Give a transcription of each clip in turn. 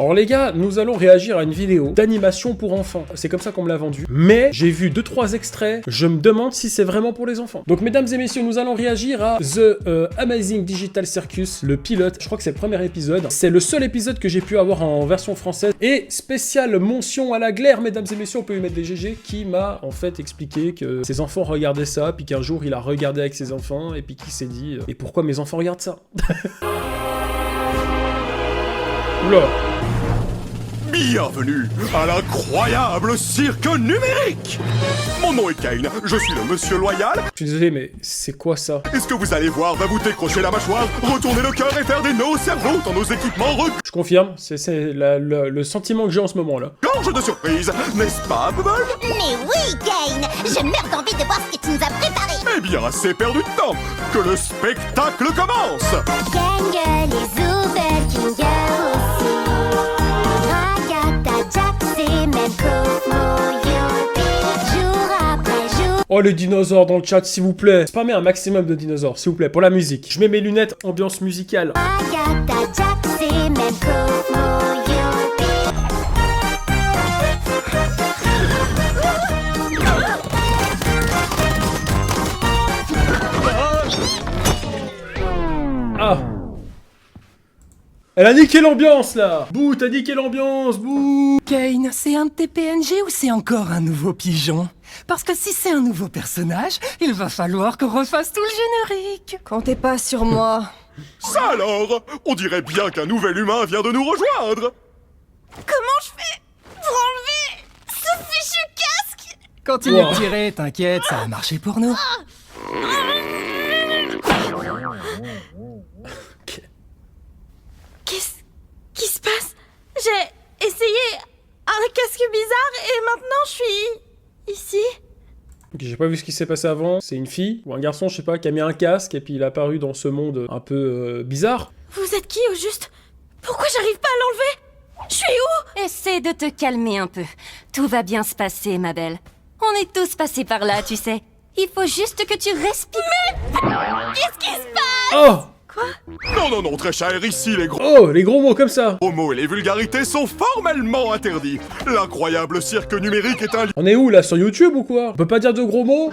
Alors les gars, nous allons réagir à une vidéo d'animation pour enfants. C'est comme ça qu'on me l'a vendu. Mais j'ai vu 2-3 extraits, je me demande si c'est vraiment pour les enfants. Donc mesdames et messieurs, nous allons réagir à The Amazing Digital Circus, le pilote. Je crois que c'est le premier épisode. C'est le seul épisode que j'ai pu avoir en version française. Et spécial mention à la glaire, mesdames et messieurs, on peut lui mettre des GG, qui m'a en fait expliqué que ses enfants regardaient ça, puis qu'un jour il a regardé avec ses enfants, et puis qu'il s'est dit et pourquoi mes enfants regardent ça? Oula. Bienvenue à l'incroyable cirque numérique. Mon nom est Kane, je suis le monsieur loyal. Je suis désolé, mais c'est quoi ça? Et ce que vous allez voir va vous décrocher la mâchoire, retourner le cœur et faire des nœuds au cerveau dans nos équipements Je confirme, c'est le sentiment que j'ai en ce moment là. regorge de surprises, n'est-ce pas, Bubble? Mais oui, Kane! Je meurs d'envie de voir ce que tu nous as préparé! Eh bien, assez perdu de temps, que le spectacle commence. Kanga, les Oubel, Kinga aussi. Ragata, Jack, c'est même Komo, Yopi. Jour après jour. Oh les dinosaures dans le chat s'il vous plaît. Spammez un maximum de dinosaures s'il vous plaît pour la musique. Je mets mes lunettes ambiance musicale. Ragata, Jack, c'est même Komo, Yopi. Ah. Elle a niqué l'ambiance là. Bouh, t'as niqué l'ambiance, bouh. Kane, c'est un de tes PNG ou c'est encore un nouveau pigeon? Parce que si c'est un nouveau personnage, il va falloir qu'on refasse tout le générique. Comptez pas sur moi. Ça alors, on dirait bien qu'un nouvel humain vient de nous rejoindre. Comment je fais pour enlever ce fichu casque? Continue Wow. de tirer, t'inquiète, ça va marcher pour nous. Qu'est-ce qui se passe? J'ai essayé un casque bizarre et maintenant je suis ici. Ok, j'ai pas vu ce qui s'est passé avant. C'est une fille ou un garçon, je sais pas, qui a mis un casque et puis il est apparu dans ce monde un peu bizarre. Vous êtes qui au juste? Pourquoi j'arrive pas à l'enlever? Je suis où? Essaie de te calmer un peu. Tout va bien se passer, ma belle. On est tous passés par là, tu sais. Il faut juste que tu respires. Qu'est-ce qui se passe? Oh. Non, très cher, ici les gros Oh, les gros mots comme ça. mots et les vulgarités sont formellement interdits. L'incroyable cirque numérique est un lieu On est où là, sur YouTube ou quoi? On peut pas dire de gros mots?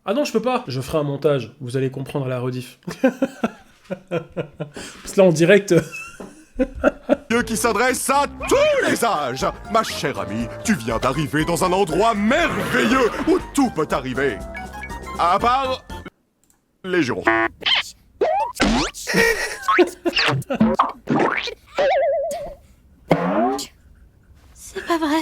Ah non, je peux pas. Je ferai un montage, vous allez comprendre à la rediff. Parce que là en direct... qui s'adresse à tous les âges. Ma chère amie, tu viens d'arriver dans un endroit merveilleux où tout peut arriver. À part... les jurons. C'est pas vrai.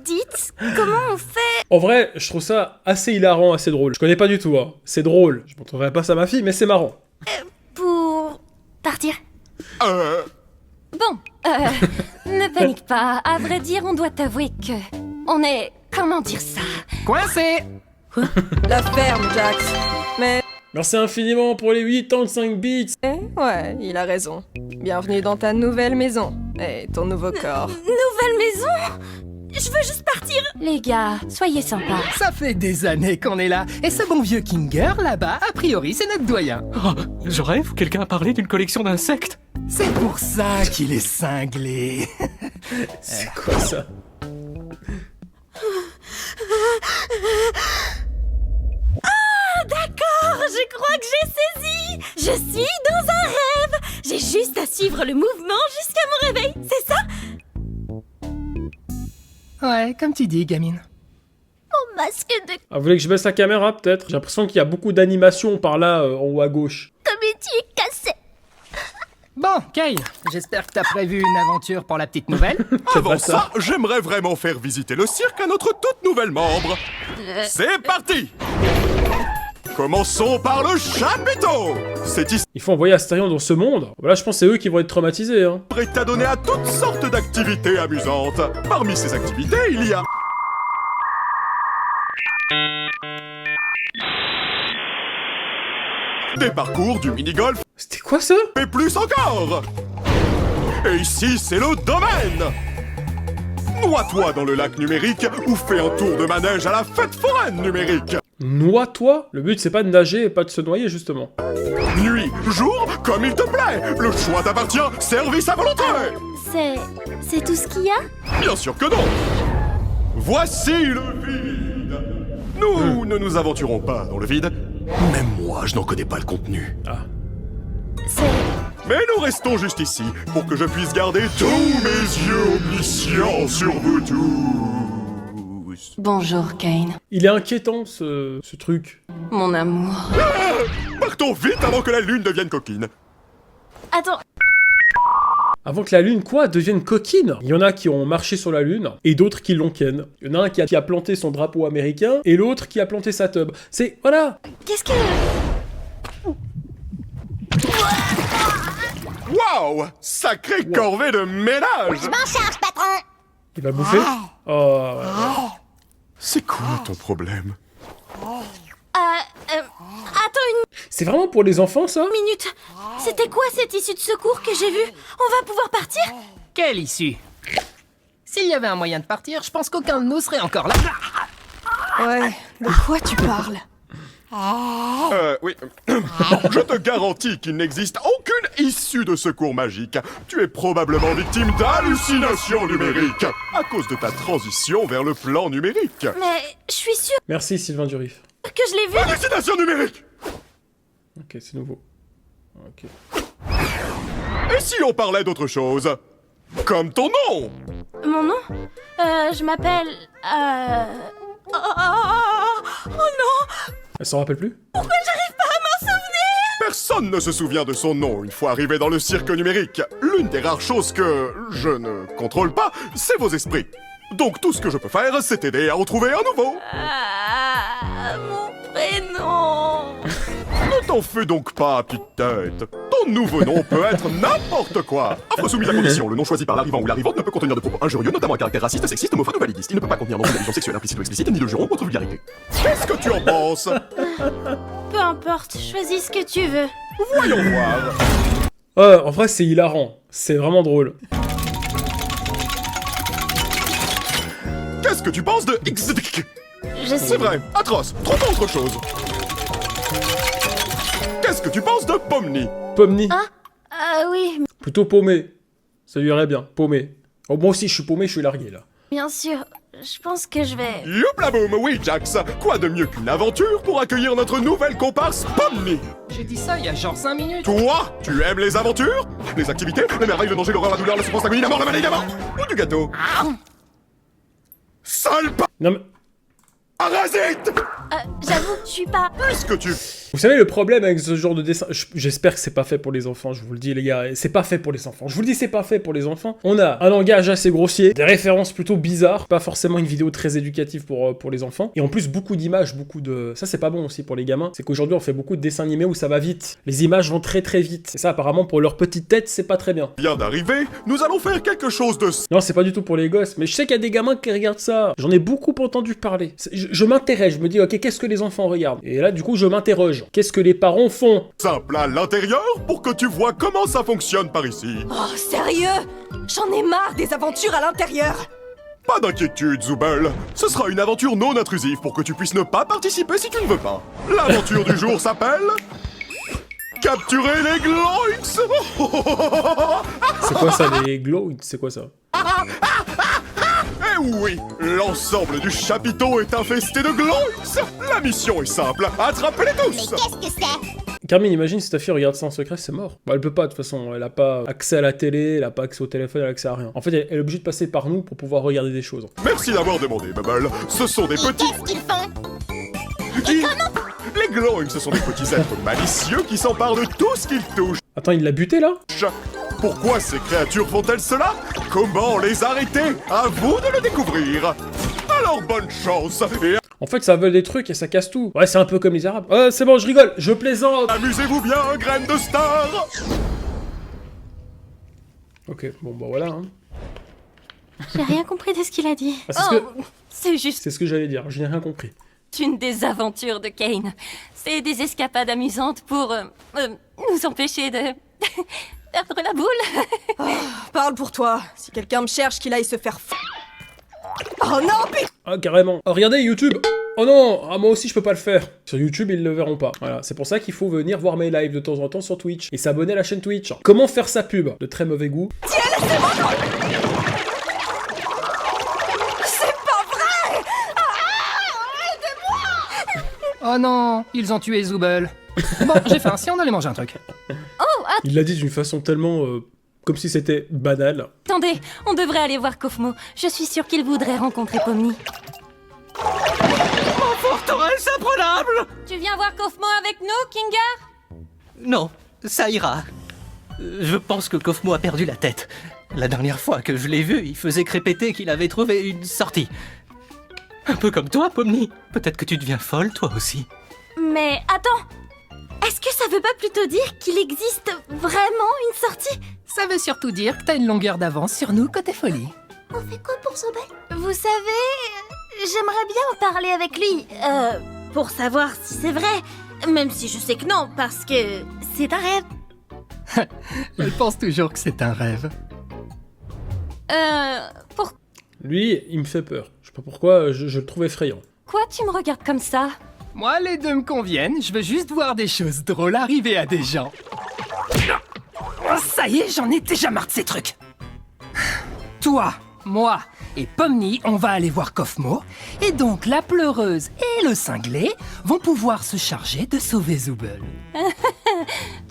Dites, comment on fait? En vrai, je trouve ça assez hilarant, assez drôle. Je connais pas du tout, hein. C'est drôle. Je montrerai pas ça à ma fille, mais c'est marrant. Pour partir? Bon, ne panique pas. À vrai dire, on doit t'avouer que... On est... Comment dire ça? Coincé! La ferme, Jax. Mais Merci infiniment pour les 85 bits. ouais, il a raison. Bienvenue dans ta nouvelle maison et ton nouveau corps. Nouvelle maison? Je veux juste partir. Les gars, soyez sympas. Ça fait des années qu'on est là, et ce bon vieux Kinger, là-bas, a priori, c'est notre doyen. Oh, je rêve, quelqu'un a parlé d'une collection d'insectes. C'est pour ça qu'il est cinglé. C'est quoi ça? D'accord, je crois que j'ai saisi. Je suis dans un rêve. J'ai juste à suivre le mouvement jusqu'à mon réveil, c'est ça? Ouais, comme tu dis, gamine. Mon masque de Ah, vous voulez que je baisse la caméra peut-être? J'ai l'impression qu'il y a beaucoup d'animation par là, en haut à gauche. comédie est cassé. Bon, Kane, j'espère que t'as prévu une aventure pour la petite nouvelle. Avant bâtard. ça, j'aimerais vraiment faire visiter le cirque à notre toute nouvelle membre. C'est parti! Commençons par le chapiteau! C'est ici Il faut envoyer Astérion dans ce monde. Là, je pense que c'est eux qui vont être traumatisés, hein. prêt à donner à toutes sortes d'activités amusantes. Parmi ces activités, il y a... des parcours, du mini-golf C'était quoi ça? et plus encore! Et ici, c'est le domaine! Noie-toi dans le lac numérique ou fais un tour de manège à la fête foraine numérique! Noie-toi? Le but, c'est pas de nager et pas de se noyer, justement. nuit, jour, comme il te plaît. Le choix t'appartient, service à volonté. C'est tout ce qu'il y a? Bien sûr que non. Voici le vide. Nous ne nous aventurons pas dans le vide. Même moi, je n'en connais pas le contenu. C'est... Mais nous restons juste ici pour que je puisse garder tous mes yeux omniscients sur vous tous. Bonjour, Kane. Il est inquiétant, ce truc. Mon amour. Partons vite avant que la lune devienne coquine. Attends, Avant que la lune, quoi, devienne coquine. Il y en a qui ont marché sur la lune, et d'autres qui l'ont ken. Il y en a un qui a planté son drapeau américain, et l'autre qui a planté sa tub. C'est... Voilà. qu'est-ce que... Waouh! Sacrée corvée de ménage! M'en charge, patron. Il va bouffer. Oh, ouais. C'est quoi ton problème? Attends C'est vraiment pour les enfants, ça? une minute. C'était quoi cette issue de secours que j'ai vue? On va pouvoir partir? Quelle issue? S'il y avait un moyen de partir, je pense qu'aucun de nous serait encore là. Ouais, de quoi tu parles? Oui. Je te garantis qu'il n'existe aucune issue de secours magique. Tu es probablement victime d'hallucinations numériques à cause de ta transition vers le plan numérique. Mais je suis sûre Merci, Sylvain Durif. que je l'ai vue. Hallucination numérique! Ok, c'est nouveau. Ok. Et si on parlait d'autre chose? Comme ton nom! Mon nom? Je m'appelle... Oh non! Elle s'en rappelle plus? Personne ne se souvient de son nom une fois arrivé dans le cirque numérique. L'une des rares choses que je ne contrôle pas, c'est vos esprits. Donc tout ce que je peux faire, c'est t'aider à en trouver un nouveau. Mon prénom... Ne t'en fais donc pas, petite tête. Ton nouveau nom peut être n'importe quoi. Offre soumise à condition. Le nom choisi par l'arrivant ou l'arrivante ne peut contenir de propos injurieux, notamment à caractère raciste, sexiste, homophobe ou validiste. Il ne peut pas contenir non plus d'allusion sexuelle implicite ou explicite, ni de juron ou autre vulgarité. Qu'est-ce que tu en penses? Peu importe, choisis ce que tu veux. Voyons voir. En vrai, c'est hilarant. C'est vraiment drôle. Qu'est-ce que tu penses de X? Je sais... C'est vrai, atroce, trop autre chose. Qu'est-ce que tu penses de Pomni? Pomni. oui, Plutôt paumé. Ça lui irait bien. Paumé. Oh, moi aussi, je suis paumé, je suis largué, là. bien sûr. Je pense que je vais... Youpla boum, oui Jax. Quoi de mieux qu'une aventure pour accueillir notre nouvelle comparse Pomni? J'ai dit ça il y a genre 5 minutes. Toi, tu aimes les aventures? Les activités? Les merveilles, le danger, l'horreur, la douleur, la souffrance, l'agonie, la mort, le mal, les gamins? Ou du gâteau? Sale Non, mais... parasite! J'avoue, je suis pas... Qu'est-ce que tu... Vous savez, le problème avec ce genre de dessin... J'espère que c'est pas fait pour les enfants, je vous le dis, les gars. C'est pas fait pour les enfants. Je vous le dis, c'est pas fait pour les enfants. On a un langage assez grossier, des références plutôt bizarres, pas forcément une vidéo très éducative pour les enfants. Et en plus, beaucoup d'images, beaucoup de... Ça, c'est pas bon aussi pour les gamins. C'est qu'aujourd'hui, on fait beaucoup de dessins animés où ça va vite. Les images vont très très vite. Et ça, apparemment, pour leur petite tête, c'est pas très bien. Viens d'arriver, nous allons faire quelque chose de... Non, c'est pas du tout pour les gosses, mais je sais qu'il y a des gamins qui regardent ça. J'en ai beaucoup entendu parler. Je m'intéresse, je me dis, ok, qu'est-ce que les enfants regardent? Et là, du coup, je m'interroge. Qu'est-ce que les parents font? Simple à l'intérieur pour que tu vois comment ça fonctionne par ici. Oh, sérieux? J'en ai marre des aventures à l'intérieur. Pas d'inquiétude, Zoubel. Ce sera une aventure non intrusive pour que tu puisses ne pas participer si tu ne veux pas. L'aventure du jour s'appelle... Capturer les Gloinks. C'est quoi ça, les glow? C'est quoi ça? Eh oui, l'ensemble du chapiteau est infesté de Gloinks. La mission est simple, attrapez-les Mais tous. qu'est-ce que c'est? Carmine, imagine si ta fille regarde ça en secret, c'est mort. Bah, elle peut pas, de toute façon. Elle a pas accès à la télé, elle a pas accès au téléphone, elle a accès à rien. En fait, elle est obligée de passer par nous pour pouvoir regarder des choses. Merci d'avoir demandé, Bubble. Ce sont des Et petits... qu'est-ce qu'ils font? Les Gloinks, ce sont des petits êtres malicieux qui s'emparent de tout ce qu'ils touchent. Attends, il l'a buté, là? Pourquoi ces créatures font-elles cela? Comment les arrêter? À vous de le découvrir. Alors bonne chance et En fait, ça vole des trucs et ça casse tout. Ouais, c'est un peu comme les Arabes. C'est bon, je rigole, je plaisante. amusez-vous bien, graine de star. Ok, bon, bah voilà. Hein. J'ai rien compris de ce qu'il a dit. Ah, c'est ce que... C'est juste C'est ce que j'allais dire, je n'ai rien compris. une des aventures de Kane. C'est des escapades amusantes pour nous empêcher de perdre la boule. Parle pour toi. Si quelqu'un me cherche, qu'il aille se faire Oh non, putain. Ah, carrément. Oh, regardez, YouTube. Oh non, ah, moi aussi je peux pas le faire. Sur YouTube, ils le verront pas. Voilà, c'est pour ça qu'il faut venir voir mes lives de temps en temps sur Twitch et s'abonner à la chaîne Twitch. Comment faire sa pub de très mauvais goût? Oh non, ils ont tué Zooble. Bon, j'ai faim, si on allait manger un truc. Il l'a dit d'une façon tellement... comme si c'était banal. Attendez, on devrait aller voir Kofmo. Je suis sûre qu'il voudrait rencontrer Pomni. Forteresse imprenable! Tu viens voir Kofmo avec nous, Kinga? Non, ça ira. Je pense que Kofmo a perdu la tête. La dernière fois que je l'ai vu, il faisait crépéter qu'il avait trouvé une sortie. Un peu comme toi, Pomni. Peut-être que tu deviens folle, toi aussi. Mais attends, est-ce que ça veut pas plutôt dire qu'il existe vraiment une sortie? Ça veut surtout dire que t'as une longueur d'avance sur nous côté folie. On fait quoi pour s'en battre? Vous savez, j'aimerais bien en parler avec lui, pour savoir si c'est vrai. Même si je sais que non, parce que c'est un rêve. Elle pense toujours que c'est un rêve. Pourquoi Lui, il me fait peur. Je sais pas pourquoi, je le trouve effrayant. tu me regardes comme ça? Moi, les deux me conviennent, je veux juste voir des choses drôles arriver à des gens. Oh, ça y est, j'en ai déjà marre de ces trucs. Toi, moi et Pomni, on va aller voir Kofmo, et donc la pleureuse et le cinglé vont pouvoir se charger de sauver Zooble.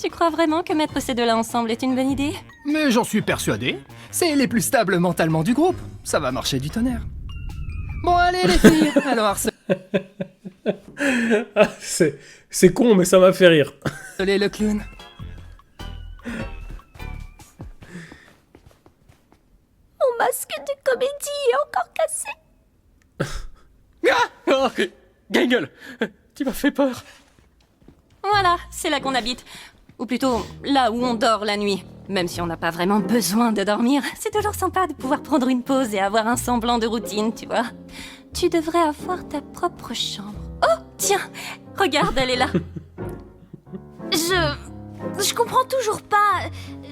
Tu crois vraiment que mettre ces deux-là ensemble est une bonne idée? Mais j'en suis persuadé, c'est les plus stables mentalement du groupe, ça va marcher du tonnerre. Bon allez les filles, alors Ah, c'est con, mais ça m'a fait rire. Désolé le clown. Mon masque de comédie est encore cassé. Ah oh, Gangle, tu m'as fait peur. Voilà, c'est là qu'on habite. Ou plutôt, là où on dort la nuit. Même si on n'a pas vraiment besoin de dormir, c'est toujours sympa de pouvoir prendre une pause et avoir un semblant de routine, tu vois. Tu devrais avoir ta propre chambre. Oh, tiens, regarde, elle est là. Je comprends toujours pas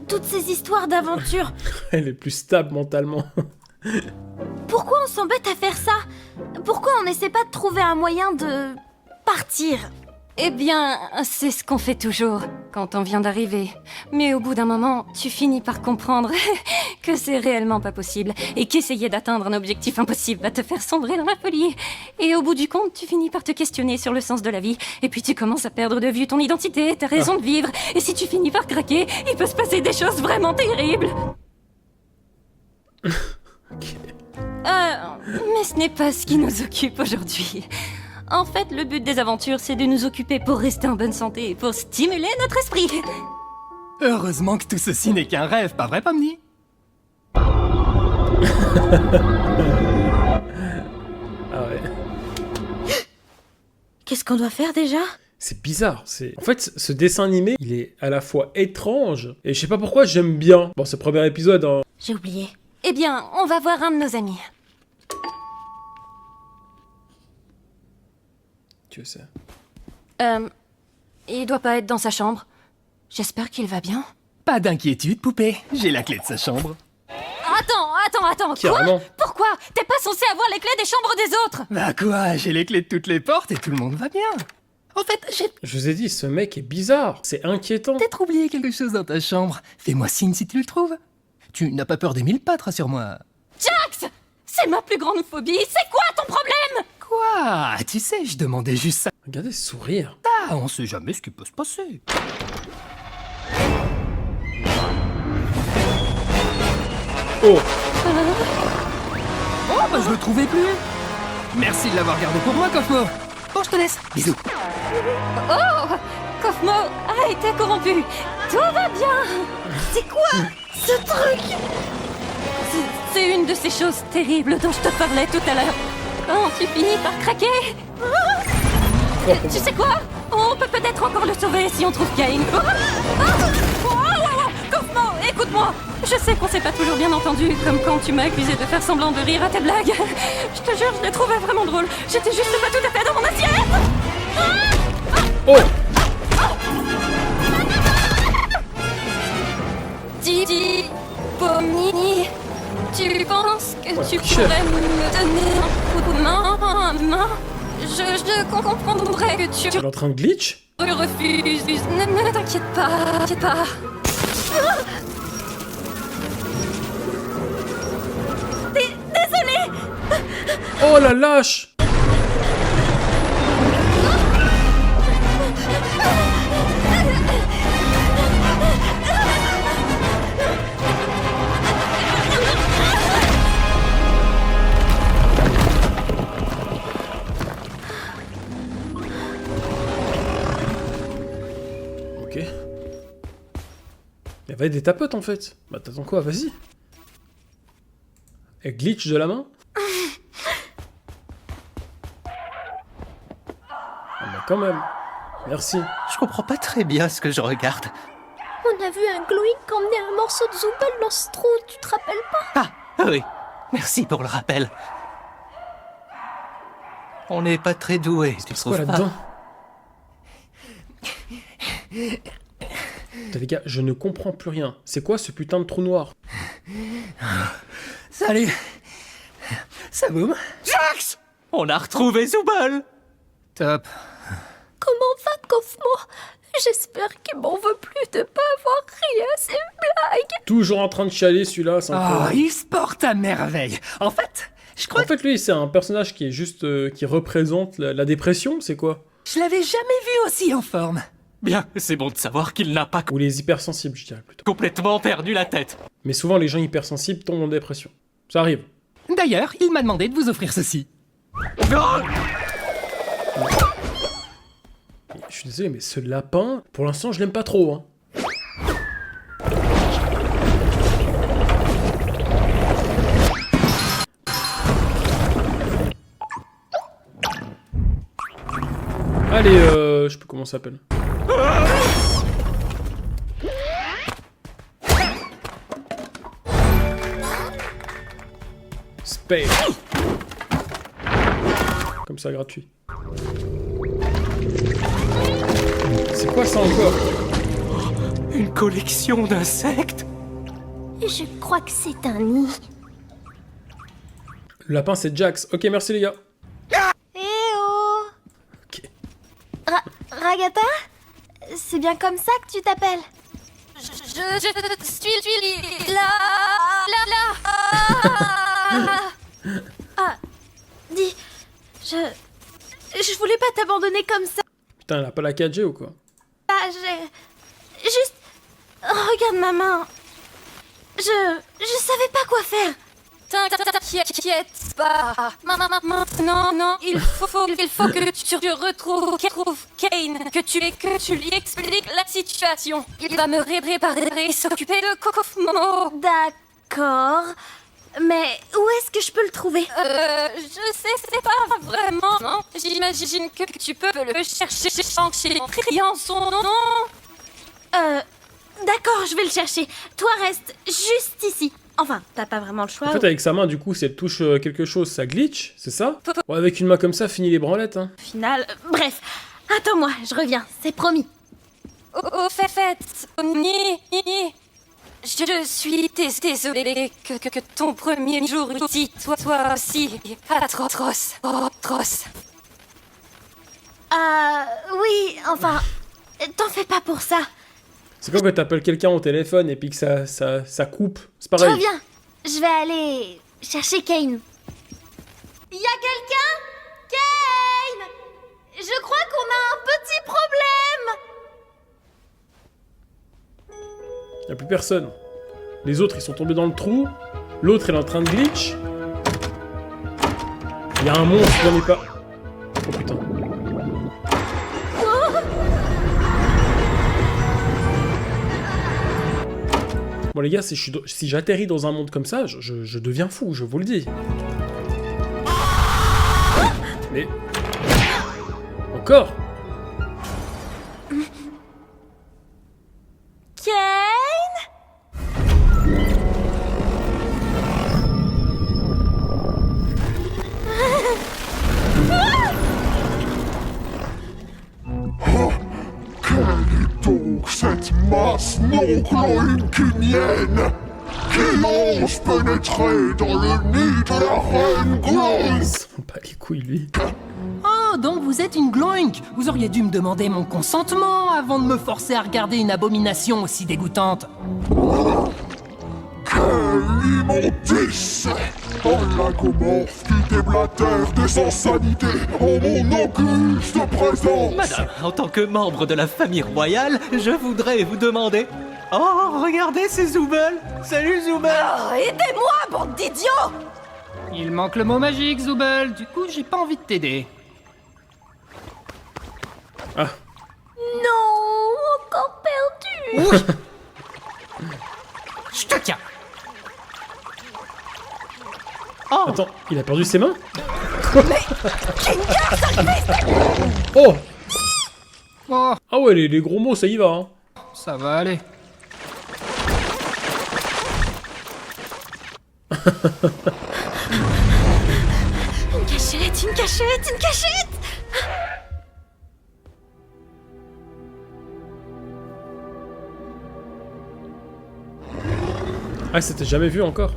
toutes ces histoires d'aventure. Elle est plus stable mentalement. Pourquoi on s'embête à faire ça? Pourquoi on n'essaie pas de trouver un moyen de partir? Eh bien, c'est ce qu'on fait toujours quand on vient d'arriver. Mais au bout d'un moment, tu finis par comprendre que c'est réellement pas possible et qu'essayer d'atteindre un objectif impossible va te faire sombrer dans la folie. Et au bout du compte, tu finis par te questionner sur le sens de la vie. Et puis tu commences à perdre de vue ton identité, ta raison de vivre. Et si tu finis par craquer, il peut se passer des choses vraiment terribles. Mais ce n'est pas ce qui nous occupe aujourd'hui. En fait, le but des aventures, c'est de nous occuper pour rester en bonne santé et pour stimuler notre esprit. Heureusement que tout ceci n'est qu'un rêve, pas vrai Pomni? Ah ouais. Qu'est-ce qu'on doit faire déjà? C'est bizarre. En fait, ce dessin animé, il est à la fois étrange et je sais pas pourquoi j'aime bien. Bon, c'est le premier épisode, hein. J'ai oublié. Eh bien, on va voir un de nos amis. Tu sais. Il doit pas être dans sa chambre. J'espère qu'il va bien. Pas d'inquiétude, poupée, j'ai la clé de sa chambre. Attends, Carrément. quoi? Pourquoi? T'es pas censé avoir les clés des chambres des autres? Bah quoi, j'ai les clés de toutes les portes et tout le monde va bien. En fait, j'ai Je vous ai dit, ce mec est bizarre. C'est inquiétant. peut-être oublié quelque chose dans ta chambre. Fais-moi signe si tu le trouves. Tu n'as pas peur des 1000 pattes, rassure-moi. Jax! C'est ma plus grande phobie. C'est quoi ton problème? Quoi? Tu sais, je demandais juste ça. Regardez ce sourire. Ah, on sait jamais ce qui peut se passer. Oh, Oh, bah je le trouvais plus. Merci de l'avoir gardé pour moi, Kofmo. Bon, je te laisse. Bisous. Oh! Kofmo a été corrompu. Tout va bien. C'est quoi ce truc? C'est une de ces choses terribles dont je te parlais tout à l'heure. Quand tu finis par craquer. Tu sais quoi? On peut peut-être encore le sauver si on trouve Cain. Kofmo, écoute-moi. Je sais qu'on s'est pas toujours bien entendu, comme quand tu m'as accusé de faire semblant de rire à tes blagues. Je te jure, je les trouvais vraiment drôles. J'étais juste pas tout à fait dans mon assiette. oh. Didi, Pomni, tu penses que tu chef. pourrais me donner un coup de main? Je comprendrais que tu Elle est en train de glitch? refuses. Ne t'inquiète pas, t'inquiète pas. Oh la lâche! Ok. Elle va être des tapotes en fait. Bah t'attends quoi? Vas-y. Elle glitch de la main? Ah bah quand même. Merci. Je comprends pas très bien ce que je regarde. On a vu un Gloink emmener un morceau de Zooble dans ce trou, tu te rappelles pas? Ah, oui. Merci pour le rappel. On n'est pas très doués, tu C'est quoi trouves pas? là-dedans? Putain, les gars, je ne comprends plus rien. C'est quoi ce putain de trou noir? Salut. Ça boum? Jax! On a retrouvé Zooble! Top. Comment va, Kofmo? J'espère qu'il m'en veut plus de pas avoir ri à ces blagues. Toujours en train de chialer celui-là, c'est Oh, incroyable. il se porte à merveille. En fait, je crois En fait, lui, c'est un personnage qui est juste... qui représente la dépression, c'est quoi? que je l'avais jamais vu aussi en forme. Bien, c'est bon de savoir qu'il n'a pas Ou les hypersensibles, je dirais plutôt. complètement perdu la tête. Mais souvent, les gens hypersensibles tombent en dépression. Ça arrive. D'ailleurs, il m'a demandé de vous offrir ceci. Non! Je suis désolé, mais ce lapin, pour l'instant, je l'aime pas trop, hein. Allez, je sais plus comment ça s'appelle. Space. Comme ça, gratuit. C'est quoi ça encore? Une collection d'insectes? Je crois que c'est un nid. Le lapin, c'est Jax. Ok, merci les gars. Eh oh! Ok. Ragata? C'est bien comme ça que tu t'appelles? Je suis là. Dis, je voulais pas t'abandonner comme ça. Putain, elle a pas la 4G ou quoi? J'ai juste... Regarde ma main. Je savais pas quoi faire. T'inquiète pas. Maintenant, non, il faut que tu retrouves Kane, que tu lui expliques la situation. Il va me réparer et s'occuper de Kofmo. D'accord. Mais où est-ce que je peux le trouver? Je sais, c'est pas vraiment, non. J'imagine que tu peux le chercher en criant son nom. D'accord, je vais le chercher. Toi, reste juste ici. Enfin, t'as pas vraiment le choix. En fait, avec sa main, du coup, si elle touche quelque chose, ça glitch, c'est ça? Ouais, avec une main comme ça, fini les branlettes, hein. Au final, bref. Attends-moi, je reviens, c'est promis. Au fait, Ni. Je suis désolée que ton premier jour ici, toi aussi, atroce. Oui, enfin, t'en fais pas pour ça. C'est comme quand t'appelles quelqu'un au téléphone et puis que ça coupe. C'est Je pareil. reviens. Je vais aller chercher Kane. Y a quelqu'un? Kane! Je crois qu'on a un petit problème. Y'a plus personne. Les autres, ils sont tombés dans le trou. L'autre, elle est en train de glitch. Y'a un monstre, j'en ai pas. Oh putain. Bon les gars, si j'atterris dans un monde comme ça, je deviens fou, je vous le dis. Mais... Encore? Kane? Quelle est donc cette masse non gloïnkinienne qui ose pénétrer dans le nid de la reine Gloïn? Ils sont pas les couilles, lui. Oh D'accord, donc vous êtes une gloink. Vous auriez dû me demander mon consentement avant de me forcer à regarder une abomination aussi dégoûtante. Quelle immondice! Un lagomorphe qui déblatère des insanités en mon auguste présence! Madame, en tant que membre de la famille royale, je voudrais vous demander... Oh, regardez, c'est Zoubel! Salut Zoubel! Oh, aidez-moi, bande d'idiots! Il manque le mot magique, Zoubel. Du coup, j'ai pas envie de t'aider. Ah, Non, encore perdu. Je te tiens. attends, il a perdu ses mains? Mais Oh! Oh, Ah ouais, les gros mots, ça y va, hein. ça va aller. Une cachette, une cachette, une cachette. Ah, c'était jamais vu encore.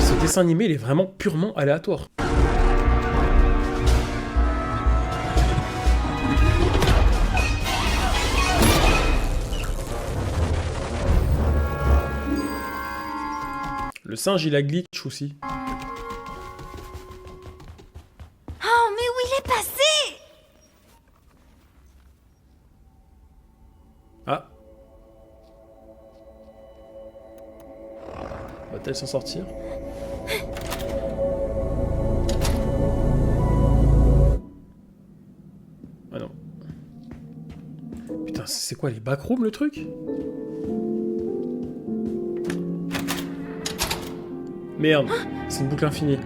Ce dessin animé, il est vraiment purement aléatoire. Le singe, il a glitch aussi. Oh, mais où il est passé? Ah. Va-t-elle s'en sortir? Ah non. Putain, c'est quoi les backrooms le truc? Merde, c'est une boucle infinie.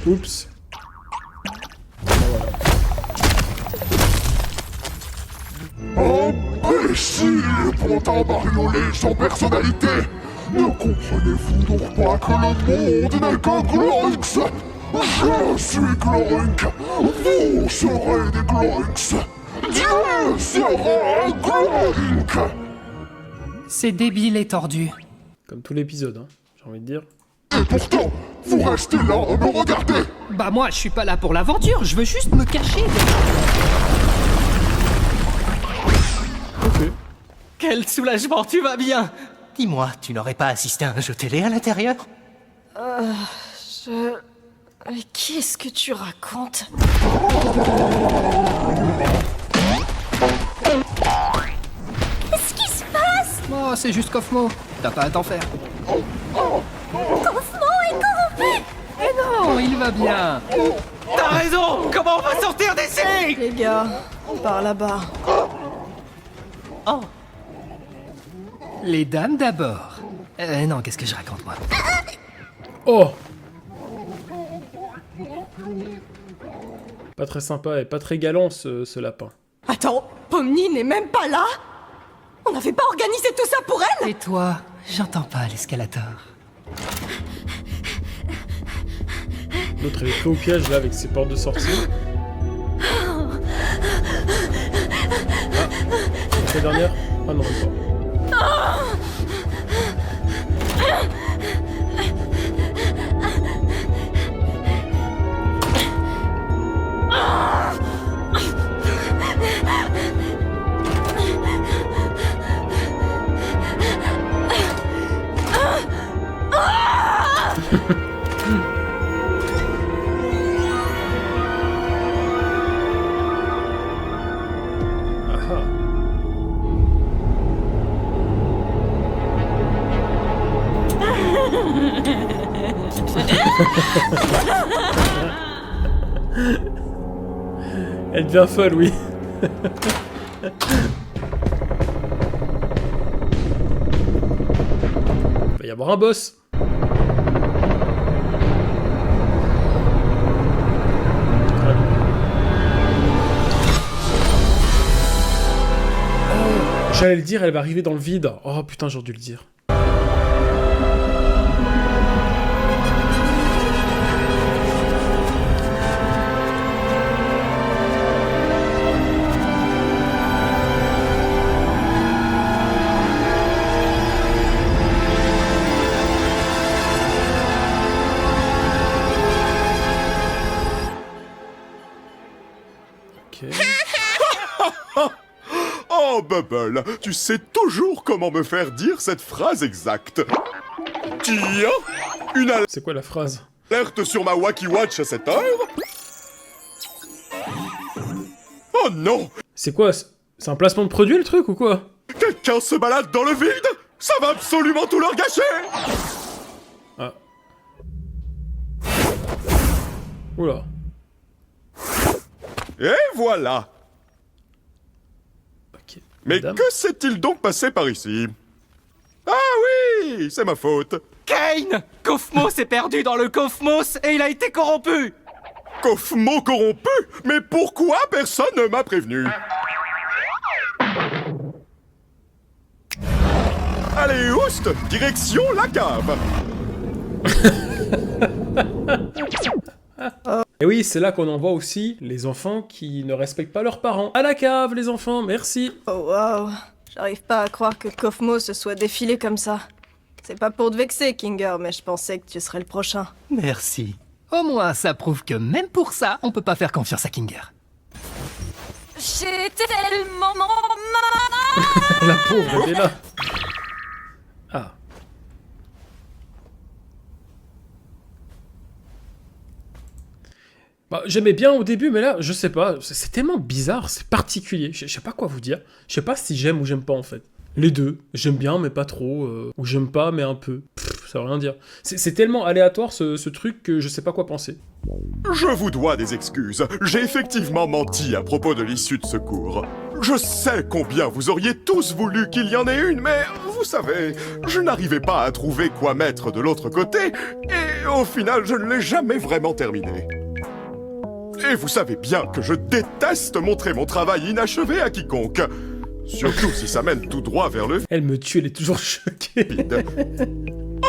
Oups. Imbécile, pantin bariolé sans personnalité! Ne comprenez-vous donc pas que le monde n'est qu'un Gloinx? Je suis Gloink! Vous serez des Gloinx! Dieu sera un Gloink! C'est débile et tordu. Comme tout l'épisode, hein, j'ai envie de dire. Et pourtant, vous restez là à me regarder! Bah moi, je suis pas là pour l'aventure, je veux juste me cacher. Ok. Quel soulagement, tu vas bien! Dis-moi, tu n'aurais pas assisté à un jeu télé à l'intérieur? Mais qu'est-ce que tu racontes? Qu'est-ce qui se passe? Oh, c'est juste Kofmo. T'as pas à t'en faire. Kaufman est corrompu. Eh non, il va bien. T'as raison! Comment on va sortir d'ici? Les gars, par là-bas. Oh, Les dames d'abord. Non, qu'est-ce que je raconte, moi? Oh! Pas très sympa et pas très galant ce lapin. Attends, Pomni n'est même pas là? On n'avait pas organisé tout ça pour elle? Et toi, j'entends pas l'escalator. L'autre, elle est pris au piège là avec ses portes de sortie. Ah, c'est la dernière? Ah non, même pas. Ah. Elle devient folle, oui. Il va y avoir un boss. J'allais le dire, elle va arriver dans le vide. Oh putain, j'aurais dû le dire. Oh, Bubble, tu sais toujours comment me faire dire cette phrase exacte. Tiens, une C'est quoi la phrase? alerte sur ma Wacky Watch à cette heure. Oh non! C'est quoi? C'est un placement de produit le truc ou quoi? Quelqu'un se balade dans le vide? Ça va absolument tout leur gâcher! Ah. Oula. Et voilà! Ok. Mais Madame. que s'est-il donc passé par ici? Ah oui, c'est ma faute. Kane! Kofmo s'est perdu dans le Kofmos et il a été corrompu! Kofmo corrompu? Mais pourquoi personne ne m'a prévenu? Allez, oust! Direction la cave! Et oui, c'est là qu'on envoie aussi les enfants qui ne respectent pas leurs parents. À la cave, les enfants, merci. Oh waouh, j'arrive pas à croire que Kofmo se soit défilé comme ça. C'est pas pour te vexer, Kinger, mais je pensais que tu serais le prochain. Merci. Au moins, ça prouve que même pour ça, on peut pas faire confiance à Kinger. J'ai tellement mal. La pauvre, elle est là. Ah. Bah, j'aimais bien au début, mais là, je sais pas, c'est tellement bizarre, c'est particulier, je sais pas quoi vous dire. Je sais pas si j'aime ou j'aime pas en fait. Les deux, j'aime bien mais pas trop, ou j'aime pas mais un peu. Ça veut rien dire. C'est tellement aléatoire ce truc que je sais pas quoi penser. Je vous dois des excuses. J'ai effectivement menti à propos de l'issue de secours. Je sais combien vous auriez tous voulu qu'il y en ait une, mais vous savez, je n'arrivais pas à trouver quoi mettre de l'autre côté, et au final, je ne l'ai jamais vraiment terminé. Et vous savez bien que je déteste montrer mon travail inachevé à quiconque. Surtout si ça mène tout droit vers le Elle me tue, elle est toujours choquée. vide.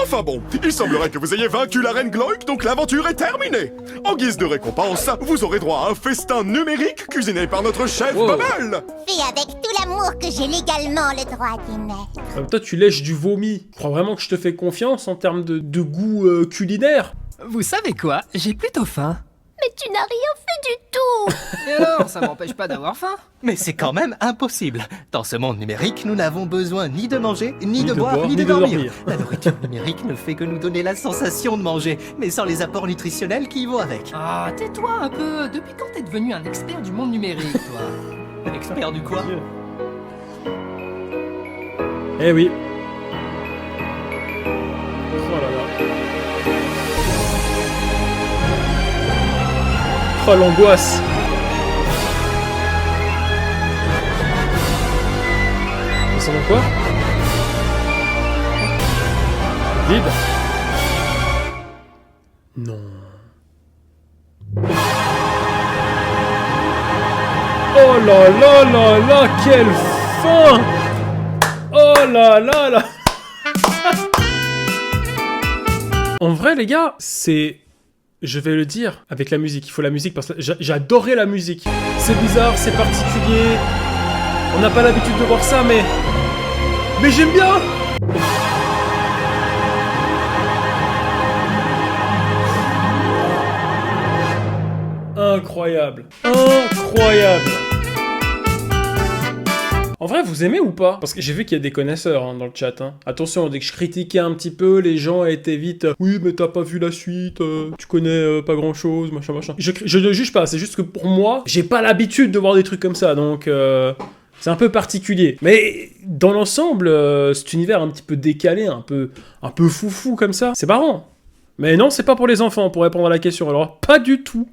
Enfin bon, il semblerait que vous ayez vaincu la reine Gloik, donc l'aventure est terminée. En guise de récompense, vous aurez droit à un festin numérique cuisiné par notre chef Wow. Bubble. Fais avec tout l'amour que j'ai légalement le droit d'y mettre. Toi, tu lèches du vomi. Tu crois vraiment que je te fais confiance en termes de goût culinaire? Vous savez quoi? J'ai plutôt faim. Mais tu n'as rien fait du tout. Et alors, ça m'empêche pas d'avoir faim. Mais c'est quand même impossible. Dans ce monde numérique, nous n'avons besoin ni de manger, ni de boire, ni de dormir. La nourriture numérique ne fait que nous donner la sensation de manger, mais sans les apports nutritionnels qui y vont avec. Ah, tais-toi un peu. Depuis quand t'es devenu un expert du monde numérique, toi? Expert du quoi? Eh oui. Oh là là. Oh l'angoisse. Ça va quoi? Vide. Non. Oh là là là là, quelle fin! Oh là là là! En vrai, les gars, c'est... Je vais le dire avec la musique. Il faut la musique parce que j'adorais la musique. C'est bizarre, c'est particulier. On n'a pas l'habitude de voir ça, mais j'aime bien. Incroyable. Incroyable. En vrai, vous aimez ou pas? Parce que j'ai vu qu'il y a des connaisseurs dans le chat. Attention, dès que je critiquais un petit peu, les gens étaient vite oui, mais t'as pas vu la suite, tu connais pas grand chose, machin, machin. Je ne juge pas, c'est juste que pour moi, j'ai pas l'habitude de voir des trucs comme ça, donc c'est un peu particulier. Mais dans l'ensemble, cet univers un petit peu décalé, un peu foufou comme ça, c'est marrant. Mais non, c'est pas pour les enfants, pour répondre à la question. Alors, pas du tout.